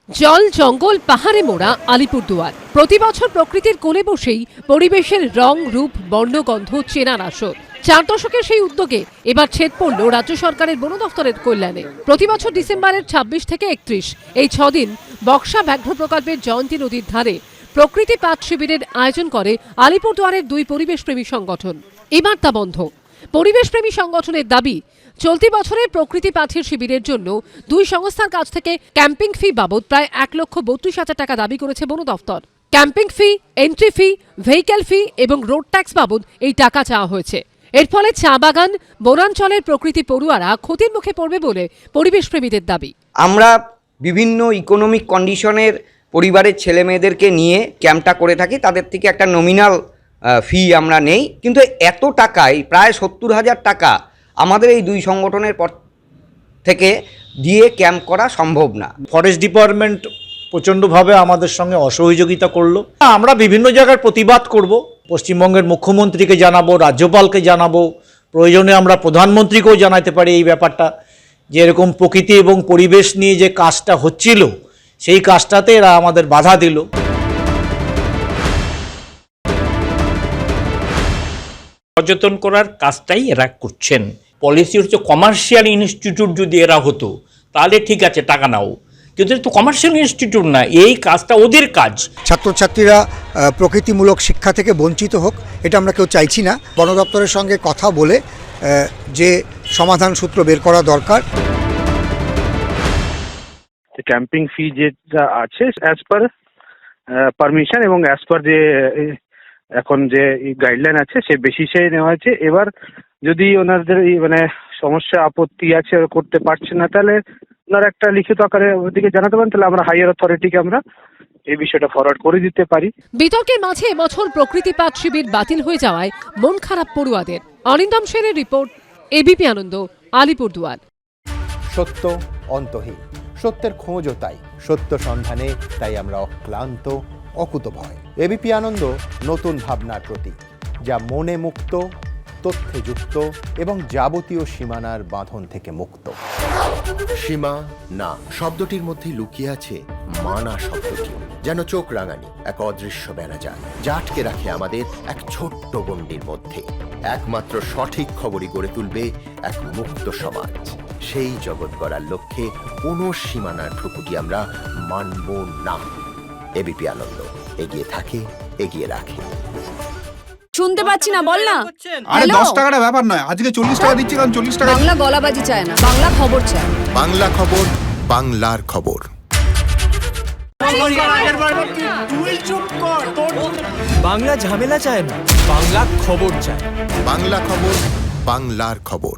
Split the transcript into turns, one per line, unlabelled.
জল জঙ্গল পাহাড়ে মোড়া আলিপুরদুয়ার প্রতি বছর প্রকৃতির কোলে বসেই পরিবেশের রং রূপ বর্ণগন্ধ চেনার আসর। 4 দশকের সেই উদ্যোগে এবার ছেদ পড়ল রাজ্য সরকারের বন দফতরের কল্যাণে। প্রতি বছর ডিসেম্বরের 26 থেকে 31 এই 6 দিন বক্সা ব্যাঘ্র প্রকল্পের জয়ন্তী নদীর ধারে প্রকৃতি পাঠ শিবিরের আয়োজন করে আলিপুরদুয়ারের 2 পরিবেশপ্রেমী সংগঠন। এবার তা বন্ধ। পরিবেশপ্রেমী সংগঠনের দাবি, চলতি বছরে প্রকৃতি পাঠের শিবিরের জন্য 2 সংস্থার কাছ থেকে ক্যাম্পিং ফি বাবদ প্রায় 1,32,000 টাকা দাবি করেছে বন দফতর। ক্যাম্পিং ফি, এন্ট্রি ফি, ভেহিক্যাল ফি এবং রোড ট্যাক্স বাবদ এই টাকা চাওয়া হয়েছে। এর ফলে চা বাগান, বনাঞ্চলের প্রকৃতি পড়ুয়ারা ক্ষতির মুখে পড়বে বলে পরিবেশপ্রেমীদের দাবি।
আমরা বিভিন্ন ইকোনমিক কন্ডিশনের পরিবারের ছেলে মেয়েদেরকে নিয়ে ক্যাম্পটা করে থাকি, তাদের থেকে একটা নমিনাল ফি আমরা নেই, কিন্তু এত টাকায় প্রায় 70,000 টাকা আমাদের এই 2 সংগঠনের পর থেকে দিয়ে ক্যাম্প করা সম্ভব না।
ফরেস্ট ডিপার্টমেন্ট প্রচণ্ডভাবে আমাদের সঙ্গে অসহযোগিতা করলো। আমরা বিভিন্ন জায়গায় প্রতিবাদ করব, পশ্চিমবঙ্গের মুখ্যমন্ত্রীকে জানাবো, রাজ্যপালকে জানাবো, প্রয়োজনে আমরা প্রধানমন্ত্রীকেও জানাতে পারি এই ব্যাপারটা, যে এরকম প্রকৃতি এবং পরিবেশ নিয়ে যে কাজটা হচ্ছিল সেই কাজটাতে এরা আমাদের বাধা দিল।
সচেতন করার কাজটাই এরা করছেন। পলিসি হচ্ছে কমার্শিয়াল ইনস্টিটিউট যদি এরা হতো তাহলে ঠিক আছে, টাকা নাও, কিন্তু তো কমার্শিয়াল ইনস্টিটিউট না, এই কাজটা ওদের কাজ।
ছাত্রছাত্রীরা প্রকৃতিমূলক শিক্ষা থেকে বঞ্চিত হোক, এটা আমরা কেউ চাইছি না। বন দপ্তরের সঙ্গে কথা বলে যে সমাধান সূত্র বের করা দরকার।
ক্যাম্পিং ফি যেটা আছে অ্যাজ পার পারমিশন এবং অ্যাজ পার যে এখন যে গাইডলাইন আছে সে বেসিসে নেওয়া হয়েছে। এবার যদি ওনাদের মানে সমস্যা আপত্তি আছে, করতে পারছে না, তাহলে ওনারা একটা লিখিত আকারে ওদিকে জানাতে পারেন, তাহলে আমরা হাইয়ার অথরিটিকে আমরা এই বিষয়টা ফরওয়ার্ড করে দিতে পারি।
বিতর্কের মাঝে এবছর প্রকৃতি পাঠ শিবির বাতিল হয়ে যাওয়ায় মন খারাপ পড়ুয়াদের। অরিন্দম সেনের রিপোর্ট, এবিপি আনন্দ, আলিপুরদুয়ার।
সত্য অন্তহীন, সত্যের খোঁজও তাই, সত্য সন্ধানে তাই আমরা অক্লান্ত, অকুতভয়। এবিপি আনন্দ নতুন ভাবনার প্রতীক, যা মনে মুক্ত, তথ্যে যুক্ত এবং যাবতীয় সীমানার বাঁধন থেকে মুক্ত।
সীমা না শব্দটির মধ্যে লুকিয়ে আছে মানা শব্দটি, যেন চোখ রাঙানি এক অদৃশ্য বেড়াজাল, যা আটকে রাখে আমাদের এক ছোট্ট গণ্ডির মধ্যে। একমাত্র সঠিক খবরই গড়ে তুলবে এক মুক্ত সমাজ। সেই জগৎ গড়ার লক্ষ্যে কোনো সীমানার ঠুকুটি আমরা মানব না। এবিপি আনন্দ এগিয়ে থাকে, এগিয়ে রাখে।
শুনতে পাচ্ছি না, বল না।
আরে 10 টাকাটা ব্যাপার নয়, আজকে 40 টাকা দিচ্ছি, কারণ 40 টাকা।
বাংলা গলাবাজি চায় না, বাংলা খবর চায়।
বাংলা খবর, বাংলার খবর।
বাংলা ঝামেলা চায় না, বাংলা খবর চায়।
বাংলা খবর, বাংলার খবর।